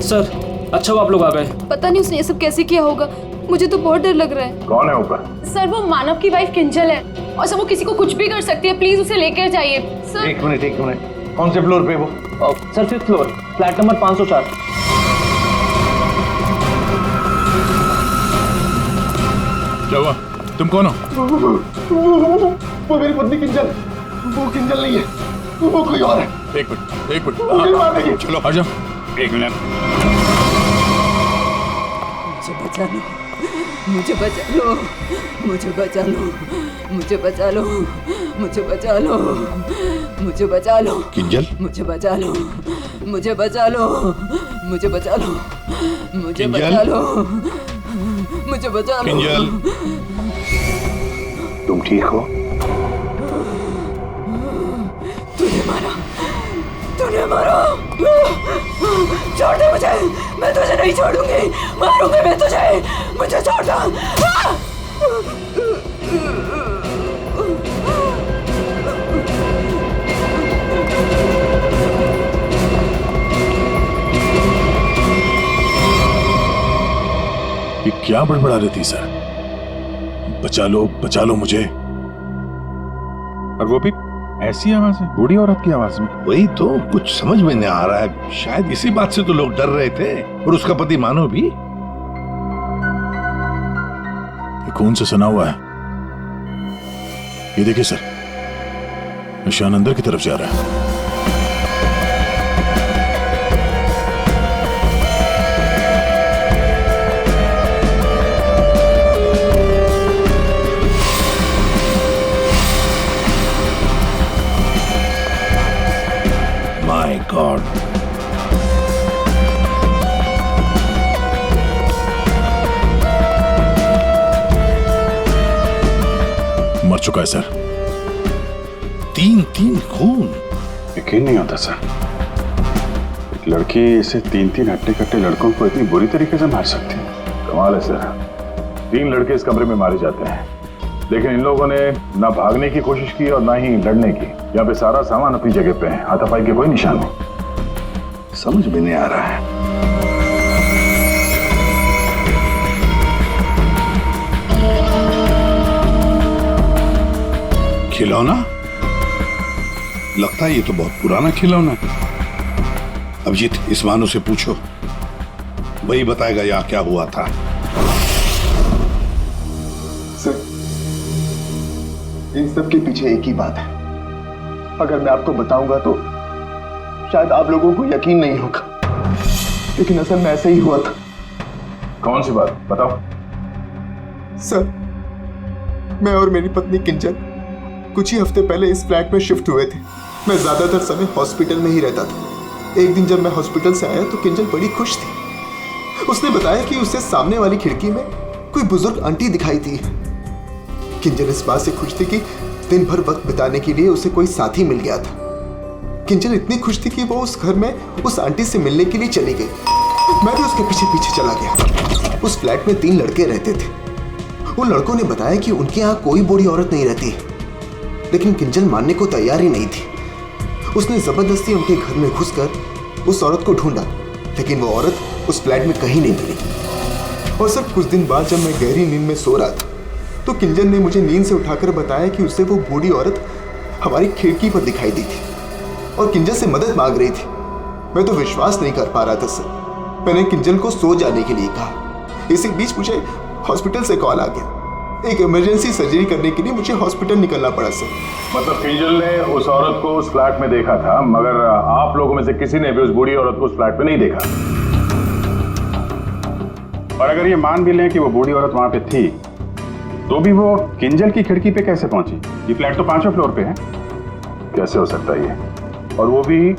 Sir अच्छा वो आप लोग आ गए। पता नहीं उसने ये सब कैसे किया होगा, मुझे तो बहुत डर लग रहा है। कौन है ऊपर? सर वो मानव की वाइफ किंजल है और सर वो किसी को कुछ भी कर सकती है, प्लीज उसे लेकर जाइए सर। एक मिनट कौन से फ्लोर पे वो? Sir 5th floor, flat number 504। क्या हुआ? तुम कौन हो? वो मेरी पत्नी किंजल। वो किंजल नहीं है, वो कोई और है। एक मिनट चलो आ जाओ। एक मिनट। मुझे बचा लो, मुझे बचा लो, मुझे बचा लो, मुझे बचा लो, मुझे बचा लो किंजल, मुझे बचा लो, मुझे बचा लो, मुझे बचा लो, मुझे बचा लो, मुझे बचा लो। किंजल, तुम ठीक हो? तूने मारा, तूने मारा। छोड़ दे मुझे, मैं तुझे नहीं छोड़ूंगी, मारूंगी मैं तुझे, मुझे छोड़ दो। ये क्या बड़बड़ा रही थी सर? बचा लो मुझे। और वो भी ऐसी आवाज है, बूढ़ी औरत की आवाज में। वही तो कुछ समझ में नहीं आ रहा है। शायद इसी बात से तो लोग डर रहे थे, और उसका पति मानो भी। ये खून से सना हुआ है। ये देखिए सर, निशान अंदर की तरफ जा रहा है। माय गॉड, मर चुका है सर। 3 खून। यकीन नहीं होता सर, एक लड़की इसे 3 हट्टे-कट्टे लड़कों को इतनी बुरी तरीके से मार सकती है। कमाल है सर, 3 लड़के इस कमरे में मारे जाते हैं, लेकिन इन लोगों ने ना भागने की कोशिश की और ना ही लड़ने की। यहाँ पे सारा सामान अपनी जगह पे है, हाथापाई के कोई निशान नहीं। समझ में नहीं आ रहा है। खिलौना? लगता है ये तो बहुत पुराना खिलौना है। अभिजीत, इस मानो से पूछो, वही बताएगा यहाँ क्या हुआ था। सर, इन सब के पीछे एक ही बात है। अगर मैं आपको बताऊंगा तो शायद आप लोगों को यकीन नहीं होगा, लेकिन असल में ऐसा ही हुआ था। कौन सी बात बताओ? सर, मैं और मेरी पत्नी किंजल कुछ ही हफ्ते पहले इस फ्लैट में शिफ्ट हुए थे। मैं ज्यादातर समय हॉस्पिटल में ही रहता था। एक दिन जब मैं हॉस्पिटल से आया तो किंजल बड़ी खुश थी। उसने बताया कि उसे सामने वाली खिड़की में कोई बुजुर्ग आंटी दिखाई थी। किंजल इस बात से खुश थी कि दिन भर वक्त बिताने के लिए उसे कोई साथी मिल गया था। किंजल इतनी खुश थी कि वो उस घर में उस आंटी से मिलने के लिए चली गई। मैं भी उसके पीछे पीछे चला गया। उस फ्लैट में 3 लड़के रहते थे। उन लड़कों ने बताया कि उनके यहाँ कोई बूढ़ी औरत नहीं रहती, लेकिन किंजल मानने को तैयार ही नहीं थी। उसने जबरदस्ती उनके घर में घुसकर उस औरत को ढूंढा, लेकिन वो औरत उस फ्लैट में कहीं नहीं मिली। और सर, कुछ दिन बाद जब मैं गहरी नींद में सो रहा था तो किंजल ने मुझे नींद से उठाकर बताया कि उसे वो बूढ़ी औरत हमारी खिड़की पर दिखाई दी थी और किंजल से मदद मांग रही थी। मैं तो विश्वास नहीं कर पा रहा था सर। मैंने किंजल को सो जाने के लिए कहा। इसी बीच मुझे हॉस्पिटल से कॉल आ गया। एक इमरजेंसी सर्जरी करने के लिए मुझे हॉस्पिटल निकलना पड़ा सर। मतलब किंजल ने उस औरत को उस फ्लैट में देखा था, मगर आप लोगों में से किसी ने भी उस बूढ़ी औरत को उस फ्लैट में नहीं देखा। और अगर ये मान भी लें कि वो बूढ़ी औरत वहां पे थी, तो भी वो किंजल की खिड़की पे कैसे पहुंची? ये फ्लैट तो 5वें फ्लोर पे है। कैसे हो सकता है ये? और वो भी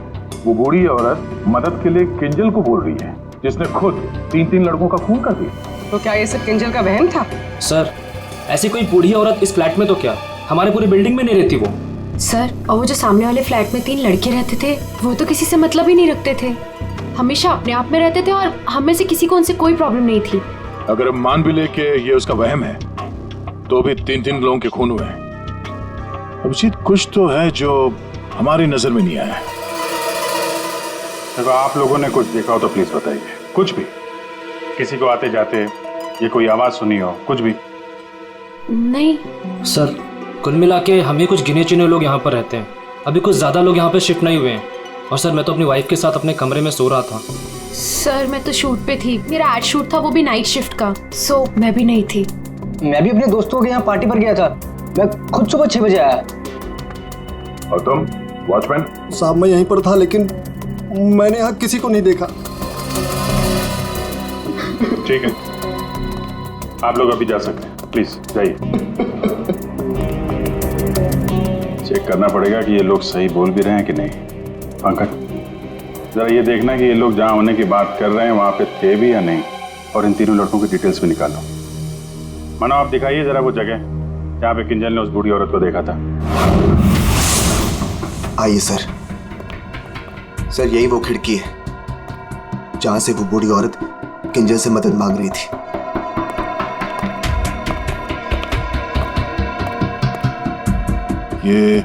वो बूढ़ी औरत मदद के लिए किंजल को बोल रही है, जिसने खुद 3 लड़कों का खून कर दिया। तो क्या ये सब किंजल का वहम था? सर ऐसी कोई बूढ़ी औरत इस फ्लैट में तो क्या, हमारे पूरी बिल्डिंग में नहीं रहती वो। सर, और वो जो सामने वाले फ्लैट में 3 लड़के रहते थे, वो तो किसी से मतलब ही नहीं रखते थे। हमेशा अपने आप में रहते थे और हम में से किसी को उनसे कोई प्रॉब्लम नहीं थी। अगर हम मान भी ले कि ये उसका वहम है, तो भी 3 लोगों के खून हुए हैं। अभिजीत, कुछ तो है जो हमारी नजर में नहीं आया। अगर आप लोगों ने कुछ देखा हो तो प्लीज बताइए। कुछ भी, किसी को आते जाते ये कोई आवाज सुनी हो, कुछ भी? नहीं सर, कुल मिला के हम ही कुछ गिने चुने लोग यहाँ पर रहते हैं। अभी कुछ ज़्यादा लोग यहाँ पर शिफ्ट नहीं हुए हैं। और सर, मैं तो अपनी वाइफ के साथ अपने कमरे में सो रहा था। सर, मैं तो शूट पे थी, मेरा एड शूट था, वो भी नाइट शिफ्ट का, सो मैं भी नहीं थी। मैं भी अपने दोस्तों के यहाँ पार्टी पर गया था, मैं खुद सुबह 6 बजे आया। और तुम वॉचमैन? साहब मैं यहीं पर था, लेकिन मैंने यहाँ किसी को नहीं देखा। ठीक है, आप लोग अभी जा सकते हैं, प्लीज जाइए। चेक करना पड़ेगा कि ये लोग सही बोल भी रहे हैं कि नहीं। पंकज, जरा ये देखना कि ये लोग जहाँ होने की बात कर रहे हैं वहां पे थे भी या नहीं, और इन तीनों लड़कों की डिटेल्स भी निकालो। मानो आप दिखाइए जरा वो जगह जहाँ पे किंजल ने उस बूढ़ी औरत को देखा था। आइए सर। सर, यही वो खिड़की है जहां से वो बूढ़ी औरत किंजल से मदद मांग रही थी। ये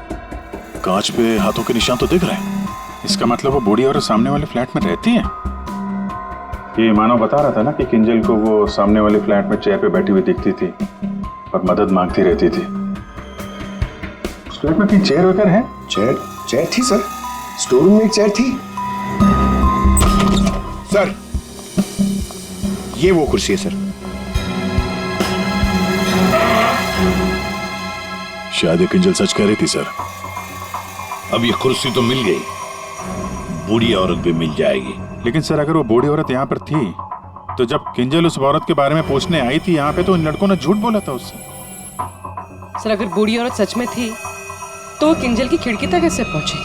कांच पे हाथों के निशान तो दिख रहे हैं। इसका मतलब वो बूढ़ी औरत सामने वाले फ्लैट में रहती है। ये मानव बता रहा था ना कि किंजल को वो सामने वाले फ्लैट में चेयर पे बैठी हुई दिखती थी और मदद मांगती रहती थी। उस फ्लैट में कोई चेयर वगैरह है? चेयर थी सर, स्टोर रूम में एक चेयर थी। सर, ये वो कुर्सी है सर। शायद किंजल सच कह रही थी सर। अब ये कुर्सी तो मिल गई, बूढ़ी औरत भी मिल जाएगी। लेकिन सर, अगर वो बूढ़ी औरत यहाँ पर थी तो जब किंजल उस औरत के बारे में पूछने आई थी यहाँ पे, तो इन लड़कों ने झूठ बोला था उससे। सर, अगर बूढ़ी औरत सच में थी तो वो किंजल की खिड़की तक कैसे पहुंची?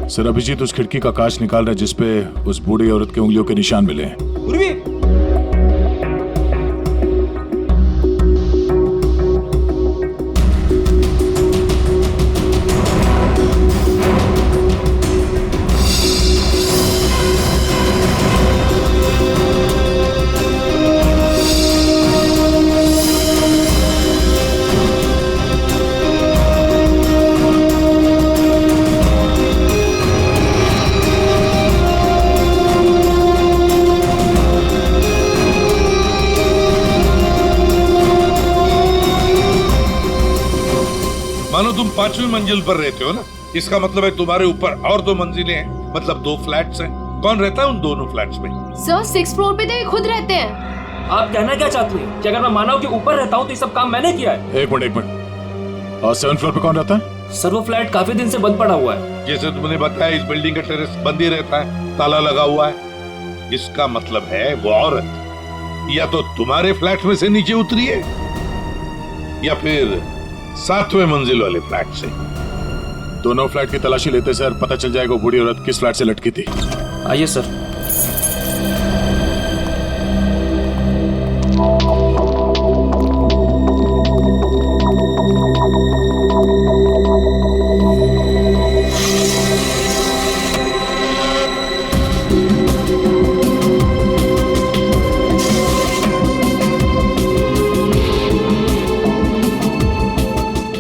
सर, अभिजीत उस खिड़की का कांच निकाल रहा है जिसपे उस बूढ़ी औरत के उंगलियों के निशान मिले हैं। मानो तुम 5वीं मंजिल पर रहते हो ना, इसका मतलब है तुम्हारे ऊपर और 2 मंजिलें हैं, मतलब 2 फ्लैट्स हैं। कौन रहता है उन दोनों फ्लैट्स में? सर, 6th फ्लोर पे तो ये खुद रहते हैं। आप कहना क्या चाहती हैं कि अगर मैं मानव के ऊपर रहता हूँ तो ये सब काम मैंने किया है? एक मिनट। और 7th फ्लोर पे कौन रहता है? सर, वो फ्लैट काफी दिन से बंद पड़ा हुआ है। जैसे तुमने बताया, इस बिल्डिंग का टेरेस बंद ही रहता है, ताला लगा हुआ है। इसका मतलब है वो औरत या तो तुम्हारे फ्लैट में से नीचे उतरी है या फिर 7वें मंजिल वाले फ्लैट से। दोनों फ्लैट की तलाशी लेते सर, पता चल जाएगा बूढ़ी औरत किस फ्लैट से लटकी थी। आइए सर।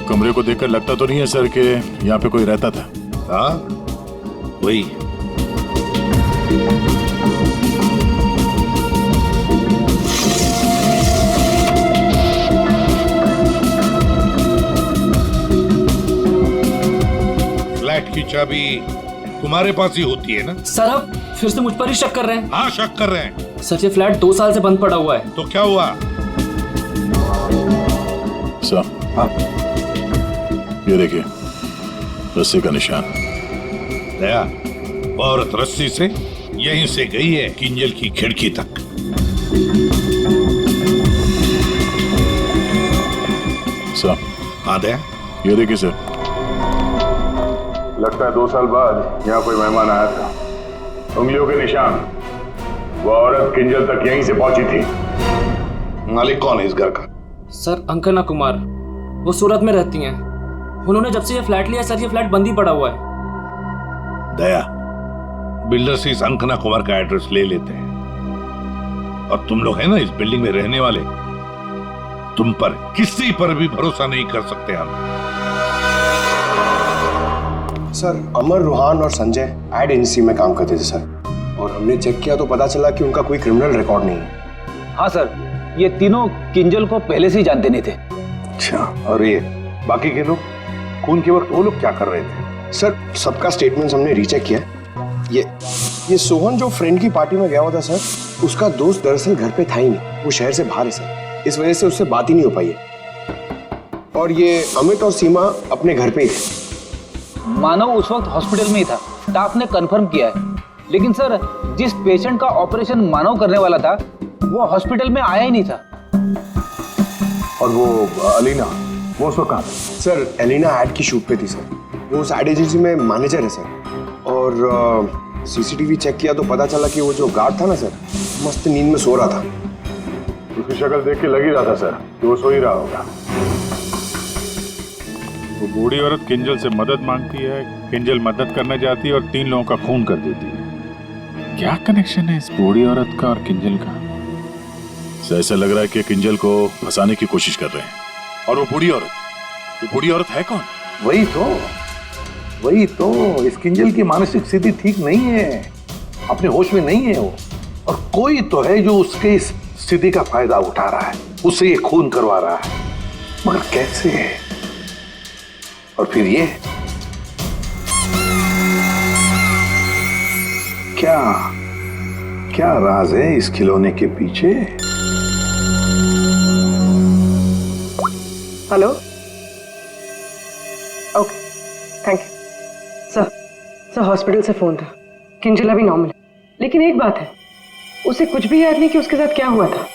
कमरे को देखकर लगता तो नहीं है सर कि यहाँ पे कोई रहता था। हाँ, वही। फ्लैट की चाबी तुम्हारे पास ही होती है ना? सर, आप फिर से मुझ पर ही शक कर रहे हैं? हाँ, शक कर रहे हैं। सर, ये फ्लैट 2 साल से बंद पड़ा हुआ है। तो क्या हुआ? सर, हाँ, ये देखिए रस्सी का निशान। दया, औरत रस्सी से यहीं से गई है किंजल की खिड़की तक। सर, हाँ दया, ये देखिए सर। लगता है 2 साल बाद यहाँ कोई मेहमान आया था। उंगलियों के निशान, वो औरत किंजल तक यहीं से पहुंची थी। मालिक कौन है इस घर का? सर, अंकना कुमार, वो सूरत में रहती हैं। उन्होंने जब से ये फ्लैट लिया सर, ये फ्लैट बंद ही पड़ा हुआ है। दया, बिल्डर से इस अंकना कुमार का एड्रेस ले लेते हैं। और तुम लोग है ना इस बिल्डिंग में रहने वाले, तुम पर किसी पर भी भरोसा नहीं कर सकते हम। सर अमर, रोहान और संजय एड एजेंसी में काम करते थे सर, और हमने चेक किया तो पता चला कि उनका कोई क्रिमिनल रिकॉर्ड नहीं है। हाँ सर, ये तीनों किंजल को पहले से ही जानते नहीं थे। अच्छा, और ये बाकी के लोग, खून के वक्त वो लोग क्या कर रहे थे? सर सबका स्टेटमेंट हमने रीचेक किया। ये सोहन जो फ्रेंड की पार्टी में गया हुआ था सर, उसका दोस्त दरअसल घर पे था ही नहीं, वो शहर से बाहर है सर, इस वजह से उससे बात ही नहीं हो पाई है। और ये अमित और सीमा अपने घर पे ही थे। मानव उस वक्त हॉस्पिटल में ही था, स्टाफ ने कंफर्म किया है। लेकिन सर जिस पेशेंट का ऑपरेशन मानव करने वाला था वो हॉस्पिटल में आया ही नहीं था। और वो अलीना, वो उसको कहाँ? सर एलिना एड की शूट पे थी सर, वो उस एड एजेंसी में मैनेजर है सर। और सीसीटीवी चेक किया तो पता चला कि वो जो गार्ड था ना सर, मस्त नींद में सो रहा था। उसकी शक्ल देख के लग ही रहा था सर कि वो सो ही रहा होगा। वो बूढ़ी औरत किंजल से मदद मांगती है, किंजल मदद करना चाहती है और 3 लोगों का खून कर देती है। क्या कनेक्शन है इस बूढ़ी औरत का और किंजल का? ऐसा लग रहा है कि किंजल को फंसाने की कोशिश कर रहे हैं। और वो बूढ़ी औरत है कौन? वही तो इस किंजल की मानसिक स्थिति ठीक नहीं है, अपने होश में नहीं है वो, और कोई तो है जो उसके इस स्थिति का फायदा उठा रहा है, उससे ये खून करवा रहा है, मगर कैसे? और फिर ये क्या राज है इस खिलौने के पीछे? Hello, okay, thank you. Sir hospital से फोन था, किंजल अभी नॉर्मल है, लेकिन एक बात है, उसे कुछ भी याद नहीं कि उसके साथ क्या हुआ था।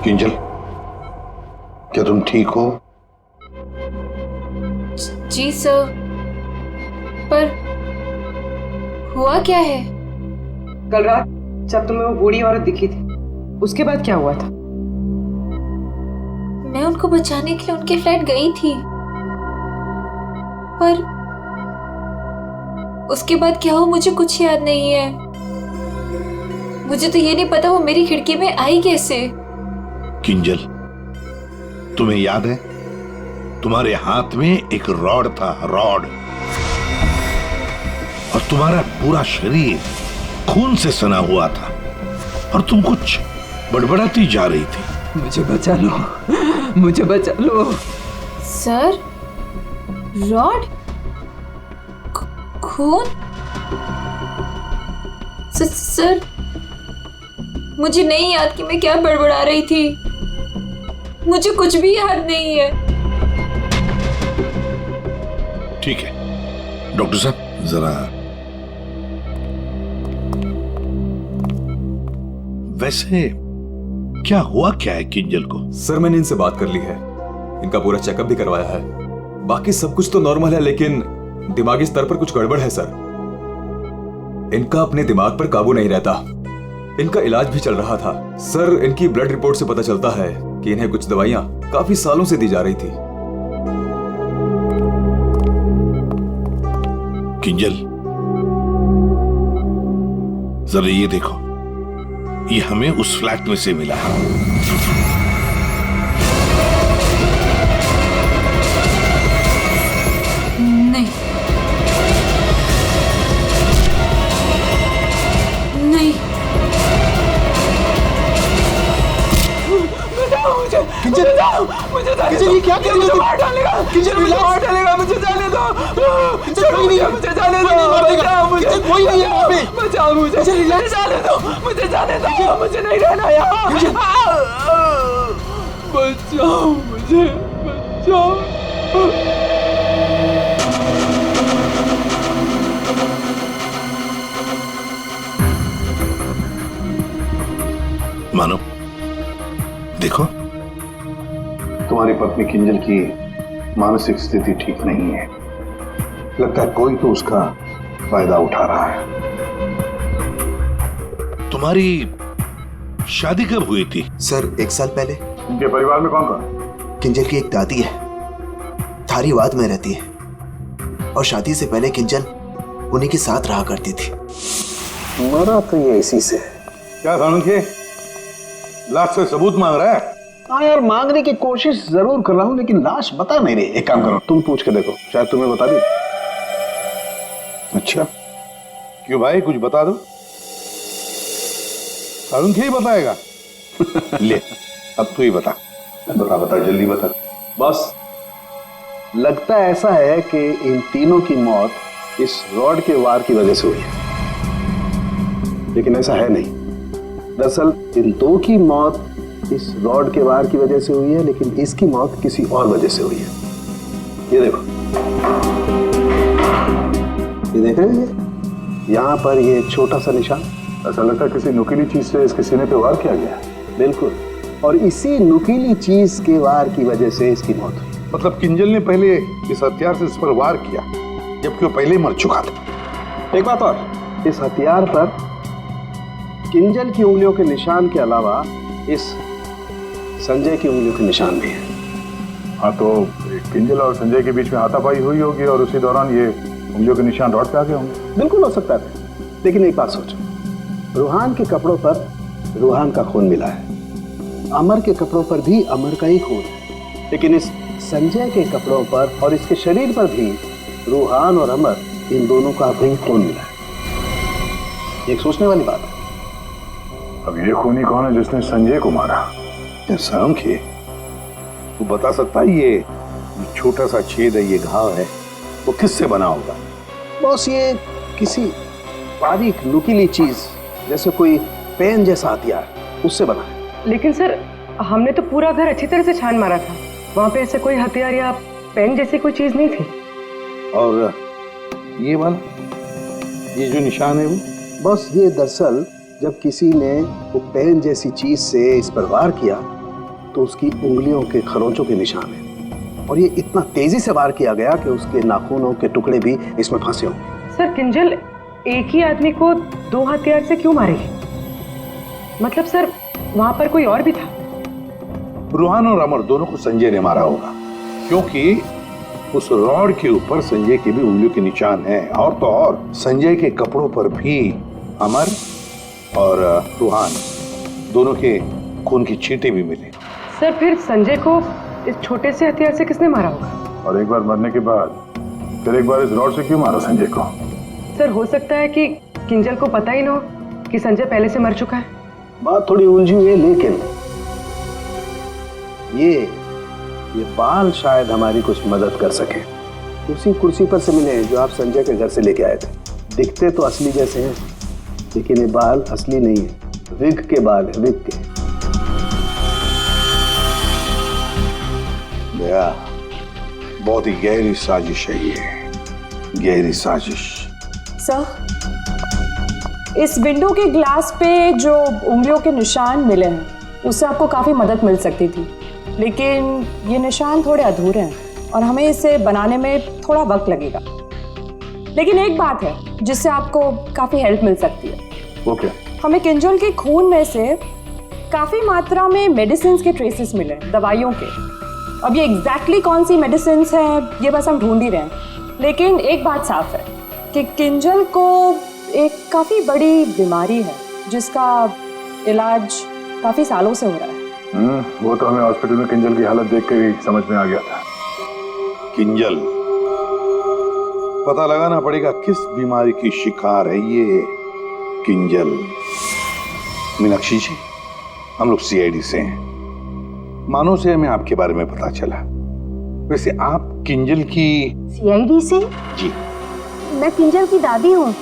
किंजल, क्या तुम ठीक हो? जी सर, पर हुआ क्या है? कल रात जब तुम्हें वो बूढ़ी औरत दिखी थी, उसके बाद क्या हुआ था? मैं उनको बचाने के लिए उनके फ्लैट गई थी, पर उसके बाद क्या हुआ मुझे कुछ याद नहीं है। मुझे तो ये नहीं पता वो मेरी खिड़की में आई कैसे। किंजल, तुम्हें याद है तुम्हारे हाथ में एक रॉड था, रॉड, और तुम्हारा पूरा शरीर खून से सना हुआ था और तुम कुछ बड़बड़ाती जा रही थी। मुझे बचा लो, मुझे बचा लो। सर, रॉड, खून? सर, मुझे नहीं याद कि मैं क्या बड़बड़ा रही थी, मुझे कुछ भी याद नहीं है। ठीक है डॉक्टर साहब, जरा वैसे क्या हुआ क्या है किंजल को? सर मैंने इनसे बात कर ली है, इनका पूरा चेकअप भी करवाया है, बाकी सब कुछ तो नॉर्मल है, लेकिन दिमागी स्तर पर कुछ गड़बड़ है सर। इनका अपने दिमाग पर काबू नहीं रहता। इनका इलाज भी चल रहा था सर। इनकी ब्लड रिपोर्ट से पता चलता है कि इन्हें कुछ दवाइयां काफी सालों से दी जा रही थी। किंजल, जरा ये देखो, ये हमें उस फ्लैट में से मिला है। नहीं, नहीं, किंजल ये क्या कर रही हो? मार डालेगा, किंजल मार डालेगा, मुझे जाने दो, किंजल कोई नहीं है, मुझे जाने दो, बचाओ मुझे, कोई नहीं है वहाँ पे, बचाओ मुझे, मुझे जाने दो, मुझे जाने दो, मुझे नहीं रहना यहाँ, बचाओ मुझे, बचाओ। मानो, देखो, तुम्हारी पत्नी किंजल की मानसिक स्थिति ठीक नहीं है, लगता है कोई तो उसका फायदा उठा रहा है। तुम्हारी शादी कब हुई थी? सर 1 साल पहले। इनके परिवार में कौन कौन? किंजल की एक दादी है, धारीवाद में रहती है, और शादी से पहले किंजल उन्हीं के साथ रहा करती थी। मरा तो ये इसी से। क्या सानुखे, लास्ट से सबूत मांग रहा है? हाँ यार, मांगने की कोशिश जरूर कर रहा हूँ, लेकिन लाश बता नहीं रही। एक काम करो, तुम पूछ के देखो, शायद तुम्हें बता दी। अच्छा, क्यों भाई, कुछ बता दो। अरुण क्या ही बताएगा? ले, अब तू ही बता। बता बता, जल्दी बता। बस लगता ऐसा है कि इन तीनों की मौत इस रॉड के वार की वजह से हुई है, लेकिन ऐसा है नहीं। दरअसल इन दो की मौत इस रॉड के वार की वजह से हुई है, लेकिन इसकी मौत किसी और वजह से हुई है। ये देखो, ये देख रहे हैं, यहाँ पर ये छोटा सा निशान। ऐसा लगता है किसी नुकीली चीज से इसके सीने पे वार किया गया है। बिल्कुल, और इसी नुकीली चीज के वार की वजह से इसकी मौत हुई। मतलब किंजल ने पहले इस हथियार से इस पर वार किया, जबकि वो पहले ही मर चुका था। एक बात और, इस हथियार पर किंजल की उंगलियों के निशान के अलावा इस संजय की उंगलियों के निशान भी है। हाँ, तो किंजल और संजय के बीच में हाथापाई हुई होगी और उसी दौरान ये उंगलियों के निशान रॉड पे आ गए होंगे। बिल्कुल हो सकता है, लेकिन एक बात सोचो, रूहान के कपड़ों पर रूहान का खून मिला है, अमर के कपड़ों पर भी अमर का ही खून है, लेकिन इस संजय के कपड़ों पर और इसके शरीर पर भी रूहान और अमर, इन दोनों का भी खून मिला है। एक सोचने वाली बात है। अब ये खूनी कौन है जिसने संजय को मारा? शर्म खे, तू बता सकता है ये छोटा सा छेद है, ये घाव है, वो किससे बना होगा? बॉस, ये किसी बारीक नुकीली चीज जैसे कोई पेन जैसा हथियार, उससे बना है। लेकिन सर, हमने तो पूरा घर अच्छी तरह से छान मारा था, वहां पे ऐसे कोई हथियार या पेन जैसी कोई चीज नहीं थी। और ये वाला, ये जो निशान है वो? बस ये दरअसल जब किसी ने वो पेन जैसी चीज से इस पर वार किया तो उसकी उंगलियों के खरोंचों के निशान है, और ये इतना तेजी से वार किया गया कि उसके नाखूनों के टुकड़े भी इसमें फंसे होंगे। सर, किंजल एक ही आदमी को दो हथियार से क्यों मारेगी? मतलब सर, वहां पर कोई और भी था? रूहान और अमर दोनों को संजय ने मारा होगा, क्योंकि उस रॉड के ऊपर संजय की भी उंगलियों के निशान हैं, और तो और संजय के कपड़ों पर भी अमर और रूहान दोनों के खून की छींटे भी मिले। सर, फिर संजय को इस छोटे से हथियार से किसने मारा होगा? और एक बार मरने के बाद फिर एक बार इस रॉड से क्यों मारा संजय को? सर, हो सकता है कि किंजल को पता ही ना हो कि संजय पहले से मर चुका है। बात थोड़ी उलझी हुई है, लेकिन ये बाल शायद हमारी कुछ मदद कर सके। उसी कुर्सी पर से मिले जो आप संजय के घर से लेके आए थे। दिखते तो असली जैसे हैं, लेकिन ये बाल असली नहीं है, विग के बाल है, विग के। बहुत ही गहरी साजिश है ये, गहरी साजिश। सर, इस विंडो के ग्लास पे जो उंगलियों के निशान मिले हैं, उससे आपको काफ़ी मदद मिल सकती थी, लेकिन ये निशान थोड़े अधूरे हैं और हमें इसे बनाने में थोड़ा वक्त लगेगा। लेकिन एक बात है जिससे आपको काफ़ी हेल्प मिल सकती है। वो क्या? हमें किंजल के खून में से काफ़ी मात्रा में मेडिसिन के ट्रेसेस मिले, दवाइयों के। अब ये एग्जैक्टली कौन सी मेडिसिन हैं ये बस हम ढूंढ ही रहे हैं, लेकिन एक बात साफ है कि किंजल को एक काफ़ी बड़ी बीमारी है जिसका इलाज काफ़ी सालों से हो रहा है। वो तो हमें हॉस्पिटल में किंजल की हालत देख कर ही समझ में आ गया था। किंजल, पता लगाना पड़ेगा किस बीमारी की शिकार है ये किंजल। मीनाक्षी जी, हम लोग सीआईडी से हैं, मानो से हमें आपके बारे में पता चला। वैसे आप किंजल की? सीआईडी से? जी। मैं किंजल की दादी हूँ।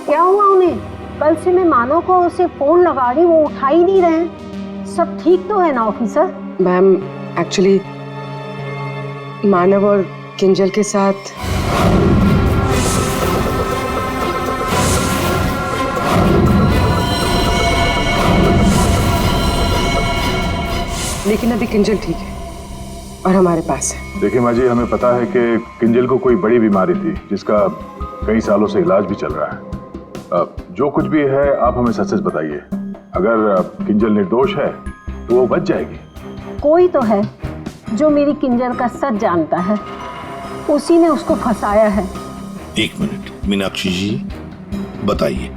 क्या हुआ उन्हें? कल से मैं मानव को उसे फोन लगा रही, वो उठा ही नहीं रहे। सब ठीक तो है ना ऑफिसर? मैम, एक्चुअली मानव और किंजल के साथ लेकिन अभी किंजल ठीक है और हमारे पास है। देखिए माँ जी, हमें पता है कि किंजल को कोई बड़ी बीमारी थी जिसका कई सालों से इलाज भी चल रहा है। जो कुछ भी है आप हमें सच सच बताइए। अगर किंजल निर्दोष है तो वो बच जाएगी। कोई तो है जो मेरी किंजल का सच जानता है, उसी ने उसको फंसाया है। एक मिनट मीनाक्षी जी, बताइए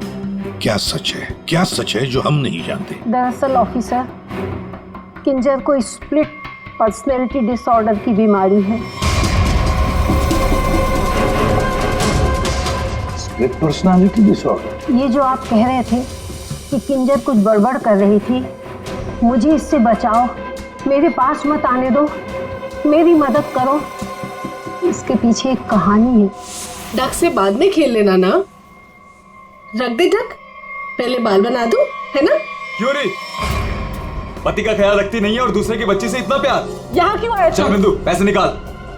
क्या सच है, क्या सच है जो हम नहीं जानते? दरअसल ऑफिसर, किंजर को स्प्लिट पर्सनैलिटी डिसऑर्डर की बीमारी है। Split personality disorder? ये जो आप कह रहे थे कि किंजर कुछ गड़बड़ कर रही थी, मुझे इससे बचाओ, मेरे पास मत आने दो, मेरी मदद करो। इसके पीछे एक कहानी है। डक से बाद में खेल लेना ना। रख दे डक, पहले बाल बना दूं, है ना? क्यों रे? पति का ख्याल रखती नहीं है और दूसरे की बच्ची से इतना प्यार। यहाँ क्यों आया? चल बिंदु, पैसे निकाल।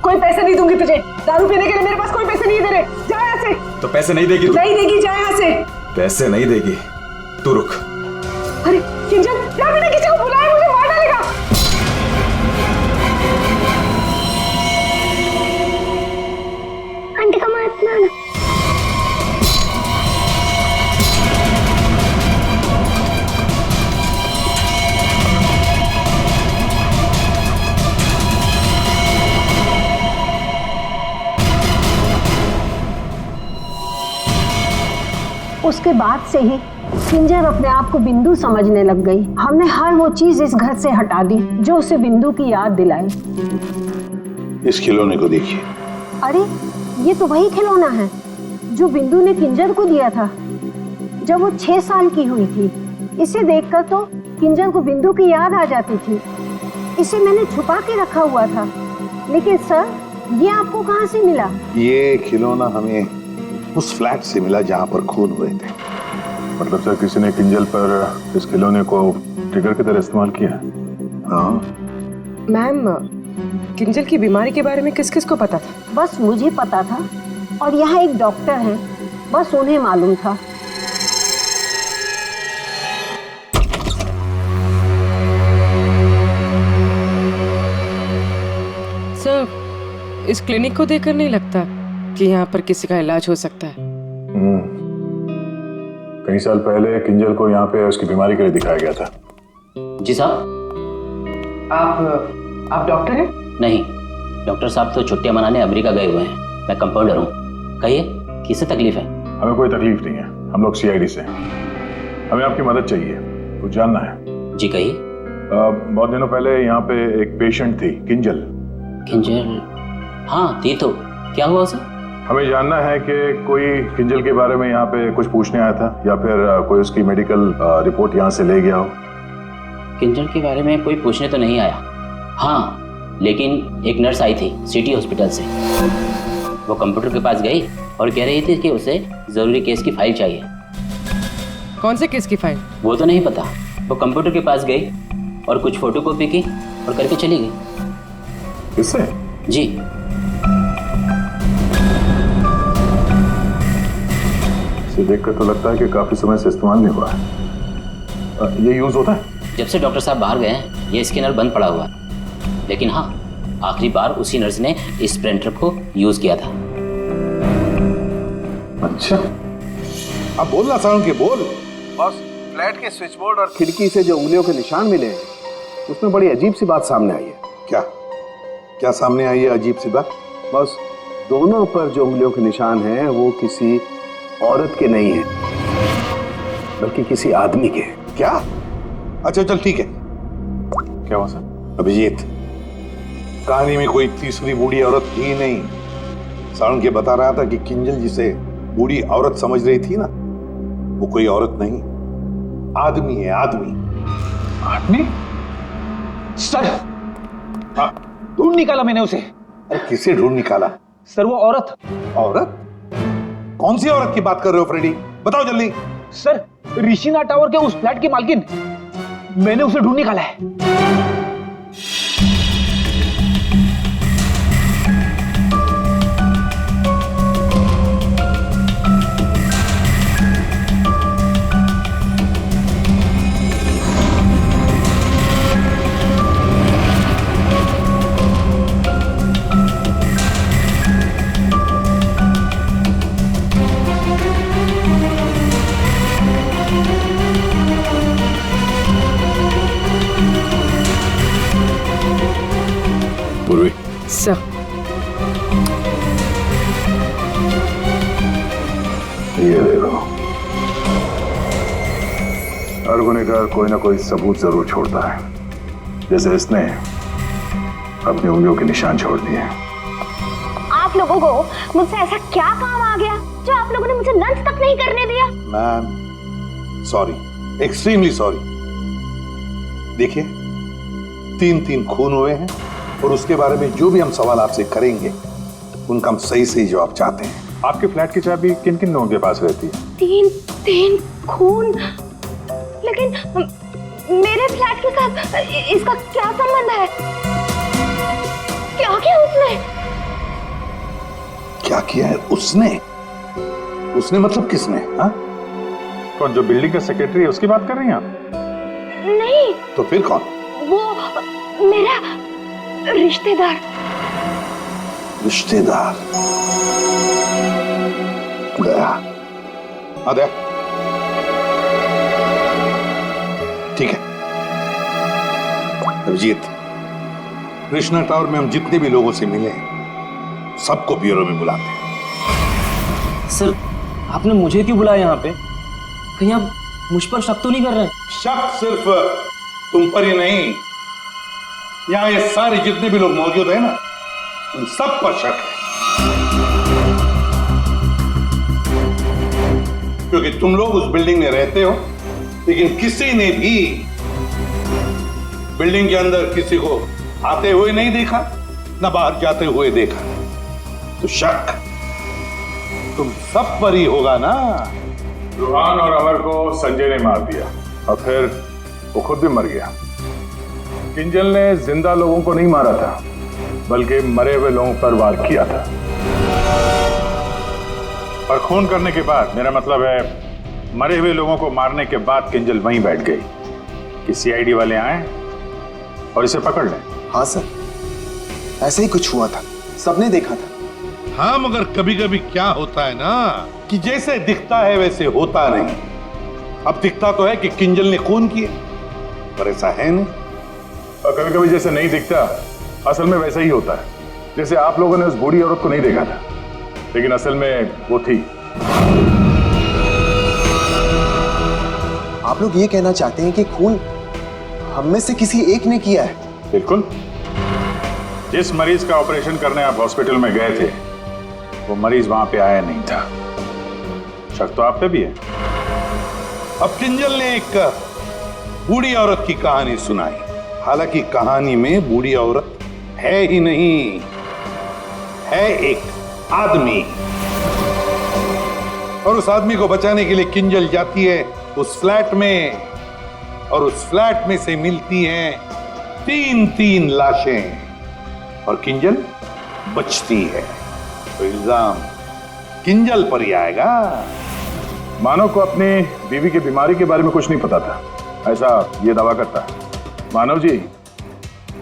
कोई पैसे नहीं दूंगी तुझे, दारू पीने के लिए मेरे पास कोई पैसे नहीं दे रहे। जा यहाँ से। तो पैसे नहीं देगी तू? नहीं देगी, जा यहाँ से। पैसे नहीं देगी, तू रुक। अरे किंजल, क्या मैंने किसी को बुलाया? मुझे मार डालेगा। आंटी का मत मारना। उसके बाद से ही किंजर अपने आप को बिंदु समझने लग गई। हमने हर वो चीज इस घर से हटा दी जो उसे बिंदु की याद दिलाए। इस खिलौने को देखिए। अरे ये तो वही खिलौना है जो बिंदु ने किंजर को दिया था जब वो 6 साल की हुई थी। इसे देखकर तो किंजर को बिंदु की याद आ जाती थी। इसे मैंने छुपा के रखा हुआ था। लेकिन सर, ये आपको कहाँ से मिला? ये खिलौना हमें उस फ्लैट से मिला जहां पर खून हुए थे। मतलब सर, किसी ने किंजल पर इस खिलौने को ट्रिगर की तरह इस्तेमाल किया? हाँ मैम, किंजल की बीमारी के बारे में किस किस को पता था? बस मुझे पता था और यहाँ एक डॉक्टर हैं, बस उन्हें मालूम था। सर, इस क्लिनिक को देखकर नहीं लगता कि यहाँ पर किसी का इलाज हो सकता है। कई साल पहले किंजल को यहाँ पे उसकी बीमारी के लिए दिखाया गया था। जी साहब। आप डॉक्टर हैं? नहीं, डॉक्टर साहब तो छुट्टियां मनाने अमेरिका गए हुए हैं। मैं कंपाउंडर हूँ। कहिए, किससे तकलीफ है? हमें कोई तकलीफ नहीं है, हम लोग CID से हैं। हमें आपकी मदद चाहिए, कुछ जानना है। जी कहिए। बहुत दिनों पहले यहाँ पे एक पेशेंट थी, किंजल। किंजल? हाँ थी तो, क्या हुआ उसे? हमें जानना है कि कोई किंजल के बारे में यहाँ पे कुछ पूछने आया था या फिर कोई उसकी मेडिकल रिपोर्ट यहाँ से ले गया हो। किंजल के बारे में कोई पूछने तो नहीं आया। हाँ, लेकिन एक नर्स आई थी सिटी हॉस्पिटल से। वो कंप्यूटर के पास गई और कह रही थी कि उसे जरूरी केस की फाइल चाहिए। कौन से केस की फाइल? वो तो नहीं पता। वो कंप्यूटर के पास गई और कुछ फोटोकॉपी की और करके चली गई। किससे? जी। इसे देखकर तो लगता है कि काफी समय से इस्तेमाल नहीं हुआ है। ये यूज होता है? जब से डॉक्टर साहब बाहर गए हैं ये स्कैनर बंद पड़ा हुआ है। लेकिन हाँ, आखिरी बार उसी नर्स ने इस प्रिंटर को यूज किया था। अच्छा, अब बोलना साउंड के बोल। बस फ्लैट के स्विच बोर्ड और खिड़की से जो उंगलियों के निशान मिले हैं उसमें बड़ी अजीब सी बात सामने आई है। क्या क्या सामने आई है अजीब सी बात? बस दोनों पर जो उंगलियों के निशान हैं वो किसी औरत के नहीं है बल्कि किसी आदमी के। क्या? अच्छा चल ठीक है। क्या हुआ सर? अभिजीत, कहानी में कोई तीसरी बूढ़ी औरत थी नहीं। सारण के बता रहा था कि किंजल जिसे बूढ़ी औरत समझ रही थी ना, वो कोई औरत नहीं, आदमी है। आदमी? आदमी? सर, हाँ, ढूंढ निकाला मैंने उसे। अरे किसे ढूंढ निकाला? सर वो औरत। औरत? कौन सी औरत की बात कर रहे हो फ्रेडी? बताओ जल्दी। सर, ऋषिना टावर के उस फ्लैट की मालकिन। मैंने उसे ढूंढ निकाला है। पूर्वी, सर, ये देखो, हर गुनहगार कोई ना कोई सबूत जरूर छोड़ता है। जैसे इसने अपनी उंगलियों के निशान छोड़ दिए। आप लोगों को मुझसे ऐसा क्या काम आ गया जो आप लोगों ने मुझे लंच तक नहीं करने दिया? Ma'am sorry, extremely sorry. देखिए 3 खून हुए हैं और उसके बारे में जो भी हम सवाल आपसे करेंगे उनका हम सही जवाब चाहते हैं। आपके फ्लैट की चाबी किन किन लोगों के पास रहती है? 3 खून, लेकिन मेरे फ्लैट के साथ इसका क्या संबंध है? क्या किया उसने? क्या किया है उसने? उसने मतलब किसने? हाँ? कौन, जो बिल्डिंग का सेक्रेटरी है उसकी बात कर रही हैं आप? नहीं। तो फिर कौन? वो मेरा रिश्तेदार। रिश्तेदार गया। दया ठीक है। अभिजीत, कृष्णा टावर में हम जितने भी लोगों से मिले हैं सबको ब्यूरो में बुलाते हैं। सर आपने मुझे क्यों बुलाया यहाँ पे? कहीं आप मुझ पर शक तो नहीं कर रहे हैं? शक सिर्फ तुम पर ही नहीं, यहाँ ये सारे जितने भी लोग मौजूद हैं ना, उन सब पर शक है। क्योंकि तुम लोग उस बिल्डिंग में रहते हो, लेकिन किसी ने भी बिल्डिंग के अंदर किसी को आते हुए नहीं देखा, ना बाहर जाते हुए देखा। तो शक तुम सब पर ही होगा ना। रूहान और अमर को संजय ने मार दिया और फिर वो खुद भी मर गया। किंजल ने जिंदा लोगों को नहीं मारा था, बल्कि मरे हुए लोगों पर वार किया था। और खून करने के बाद, मेरा मतलब है मरे हुए लोगों को मारने के बाद किंजल वहीं बैठ गई कि सीआईडी वाले आए और इसे पकड़ लें। हाँ सर, ऐसे ही कुछ हुआ था, सबने देखा था। हाँ, मगर कभी कभी क्या होता है ना कि जैसे दिखता है वैसे होता नहीं। अब दिखता तो है कि किंजल ने खून किए, पर ऐसा है नहीं। और कभी कभी जैसे नहीं दिखता, असल में वैसा ही होता है। जैसे आप लोगों ने उस बूढ़ी औरत को नहीं देखा था, लेकिन असल में वो थी। आप लोग ये कहना चाहते हैं कि खून हम में से किसी एक ने किया है? बिल्कुल। जिस मरीज का ऑपरेशन करने आप हॉस्पिटल में गए थे, वो मरीज वहां पे आया नहीं था। शक तो आप पे भी है। अब किंजल ने एक बूढ़ी औरत की कहानी सुनाई। हालांकि कहानी में बूढ़ी औरत है ही नहीं, है एक आदमी। और उस आदमी को बचाने के लिए किंजल जाती है उस फ्लैट में, और उस फ्लैट में से मिलती हैं 3 लाशें, और किंजल बचती है। तो इल्जाम किंजल पर ही आएगा। मानव को अपनी बीवी की बीमारी के बारे में कुछ नहीं पता था, ऐसा ये दावा करता है। मानव जी,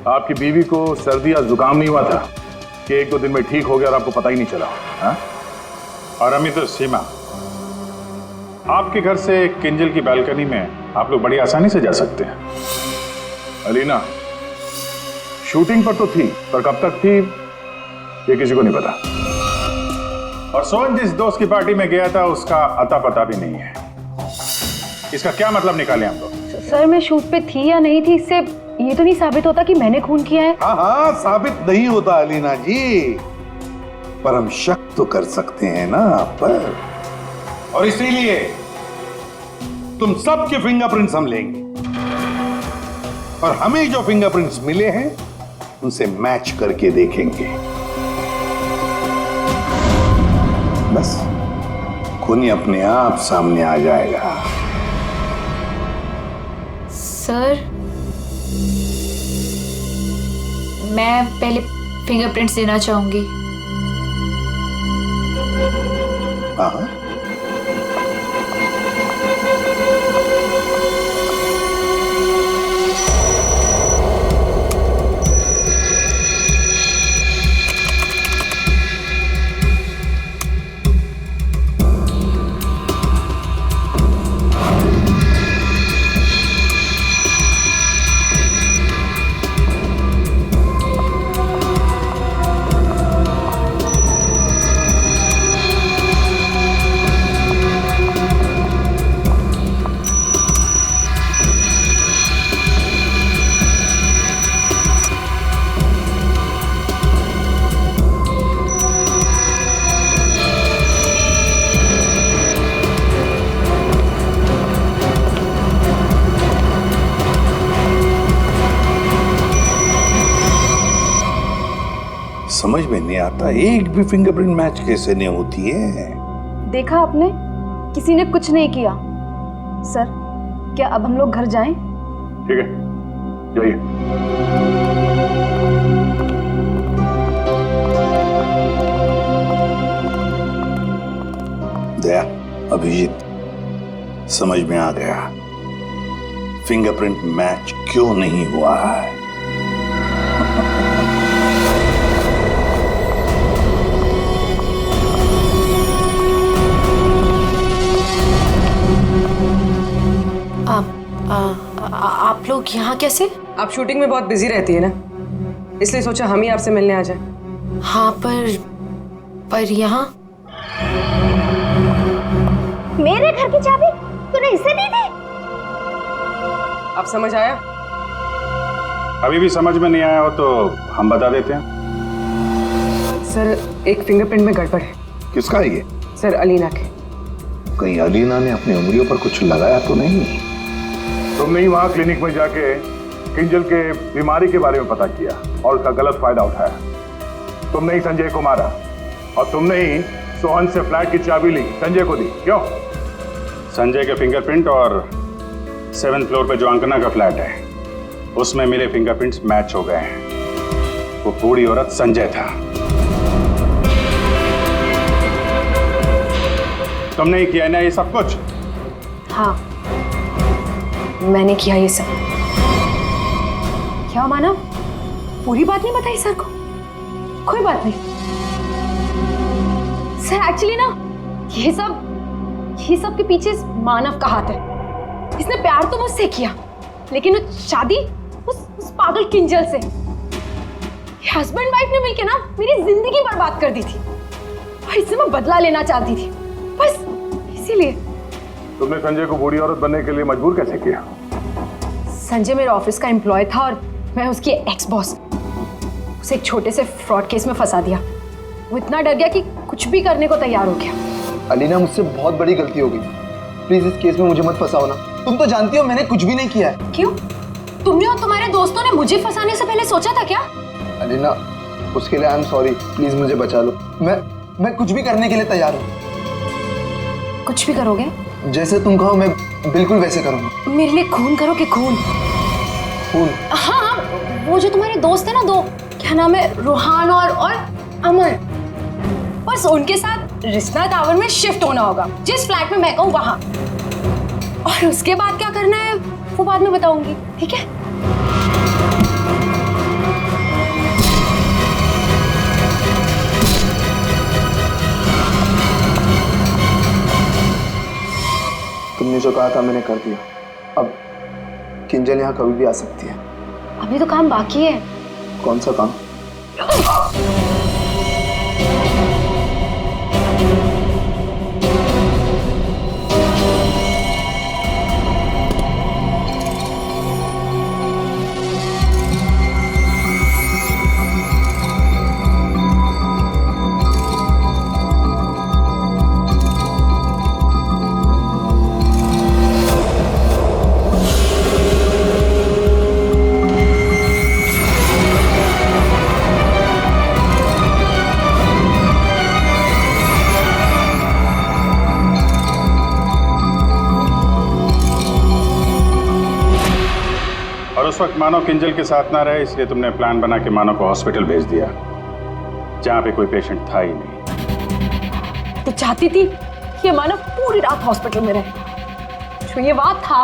आपकी बीवी को सर्दी या जुकाम नहीं हुआ था कि 1-2 दिन में ठीक हो गया और आपको पता ही नहीं चला? हाँ? और अमित और सीमा, आपके घर से किंजल की बालकनी में आप लोग बड़ी आसानी से जा सकते हैं। अलीना शूटिंग पर तो थी, पर कब तक थी ये किसी को नहीं पता। और सोहन जिस दोस्त की पार्टी में गया था उसका अता पता भी नहीं है। इसका क्या मतलब निकाले हम लोग? सर मैं शूट पे थी या नहीं थी, इससे ये तो नहीं साबित होता कि मैंने खून किया है। हाँ, साबित नहीं होता अलीना जी, पर हम शक तो कर सकते हैं ना आप पर। और इसीलिए तुम सबके फिंगरप्रिंट्स हम लेंगे, और हमें जो फिंगरप्रिंट्स मिले हैं उनसे मैच करके देखेंगे। बस खूनी अपने आप सामने आ जाएगा। सर मैं पहले फिंगरप्रिंट्स देना चाहूंगी। हाँ, समझ में नहीं आता, एक भी फिंगरप्रिंट मैच कैसे नहीं होती है। देखा आपने, किसी ने कुछ नहीं किया। सर, क्या अब हम लोग घर जाएं? ठीक है, जाइए। दया, अभिजीत, समझ में आ गया फिंगरप्रिंट मैच क्यों नहीं हुआ है। आप लोग यहाँ कैसे? आप शूटिंग में बहुत बिजी रहती है ना, इसलिए सोचा हम ही आपसे मिलने आ जाएं। हाँ, पर यहाँ मेरे घर की चाबी तूने इसे दी थी? अब समझ आया? अभी भी समझ में नहीं आया हो तो हम बता देते हैं। सर, एक फिंगरप्रिंट में गड़बड़ है। किसका है ये? सर, अलीना के। कहीं अलीना ने अपनी उंगलियों पर कुछ लगाया तो नहीं? तुमने ही वहां क्लिनिक में जाके किंजल के बीमारी के बारे में पता किया और उसका गलत फायदा उठाया। तुमने ही संजय को मारा और तुमने ही सोहन से फ्लैट की चाबी ली, संजय को दी। क्यों? संजय के फिंगरप्रिंट और 7th फ्लोर पे जो अंकना का फ्लैट है उसमें मिले फिंगरप्रिंट्स मैच हो गए हैं। वो बूढ़ी औरत संजय था। तुमने ही किया ना ये सब कुछ? हाँ, मैंने किया ये सब। क्या मानव, पूरी बात नहीं बताई सर को? कोई बात नहीं सर, एक्चुअली ना ये सब के पीछे मानव का हाथ है। इसने प्यार तो मुझसे किया, लेकिन शादी उस पागल किंजल से। हस्बैंड वाइफ ने मिलकर ना मेरी जिंदगी बर्बाद कर दी थी और इससे मैं बदला लेना चाहती थी, बस इसीलिए। तुमने संजय को बूढ़ी औरत बनने के लिए मजबूर कैसे किया? संजय मेरे ऑफिस का एम्प्लॉय था और मैं उसकी एक्स बॉस। उसे एक छोटे से फ्रॉड केस में फंसा दिया। वो इतना डर गया कि कुछ भी करने को तैयार हो गया। अलीना, मुझसे बहुत बड़ी गलती हो गई। प्लीज इस केस में मुझे मत फंसाओ ना। तुम तो जानती हो मैंने कुछ भी नहीं किया है। क्यों? तुमने और तुम्हारे दोस्तों ने मुझे फंसाने से पहले सोचा था क्या? अलीना, उसके लिए आई एम सॉरी। प्लीज मुझे बचा लो। मैं कुछ भी करने के लिए तैयार हूँ। कुछ भी करोगे? जैसे तुम कहो मैं बिल्कुल वैसे करूँगा। मेरे लिए खून करोगे? खून? खून? हाँ, वो जो तुम्हारे दोस्त है ना, दो, क्या नाम है, रूहान और अमर, बस उनके साथ रिश्ता टावर में शिफ्ट होना होगा, जिस फ्लैट में मैं कहूँ वहां। और उसके बाद क्या करना है वो बाद में बताऊंगी, ठीक है? तुमने जो कहा था मैंने कर दिया। अब किंजल यहाँ कभी भी आ सकती है। अभी तो काम बाकी है। कौन सा काम? उस वक्त मानव किंजल के साथ ना रहे, इसलिए तुमने प्लान बना के मानव को हॉस्पिटल भेज दिया जहां पे कोई पेशेंट था ही नहीं। तो चाहती थी कि मानव पूरी रात हॉस्पिटल में रहे, जो ये बात था,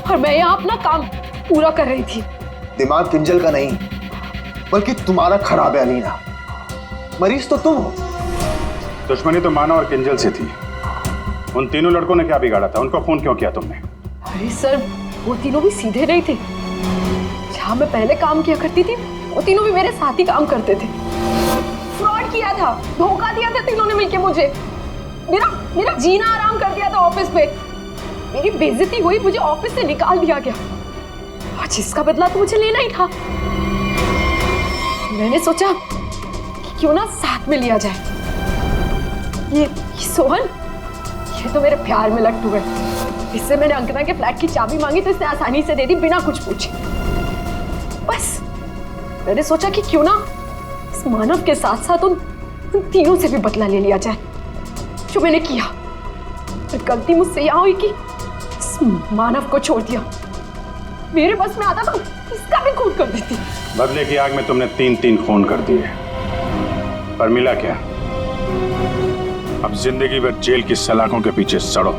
और मैं यहाँ अपना काम पूरा कर रही थी। दिमाग किंजल का नहीं बल्कि तुम्हारा खराब है अलीना। मरीज तो तुम हो। दुश्मनी तो मानव और किंजल से थी। उन तीनों लड़कों ने क्या बिगाड़ा था? उनको फोन क्यों किया तुमने? अरे सर, वो तीनों भी सीधे नहीं थे। जहाँ मैं पहले काम किया करती थी वो तीनों भी मेरे साथ ही काम करते थे। फ्रॉड किया था, धोखा दिया था तीनों ने मिलके मुझे। मेरा जीना आराम कर दिया था ऑफिस पे। मेरी बेइज्जती हुई, मुझे ऑफिस से निकाल दिया गया, और जिसका बदला तो मुझे लेना ही था। मैंने सोचा कि क्यों ना साथ में लिया जाए। ये सोहन, ये तो मेरे प्यार में लट्टू है। इससे मैंने अंकना के फ्लैट की चाबी मांगी तो इसने आसानी से दे दी, बिना कुछ पूछे। बस मैंने सोचा कि क्यों ना इस मानव के साथ साथ उन तीनों से भी बदला ले लिया जाए जो मैंने किया। पर गलती मुझसे यहाँ हुई कि इस मानव को छोड़ दिया। मेरे बस में आता तो इसका भी खून कर देती। बदले की आग में तुमने 3 खून कर दिए, पर मिला क्या? अब जिंदगी भर जेल की सलाखों के पीछे सड़ो।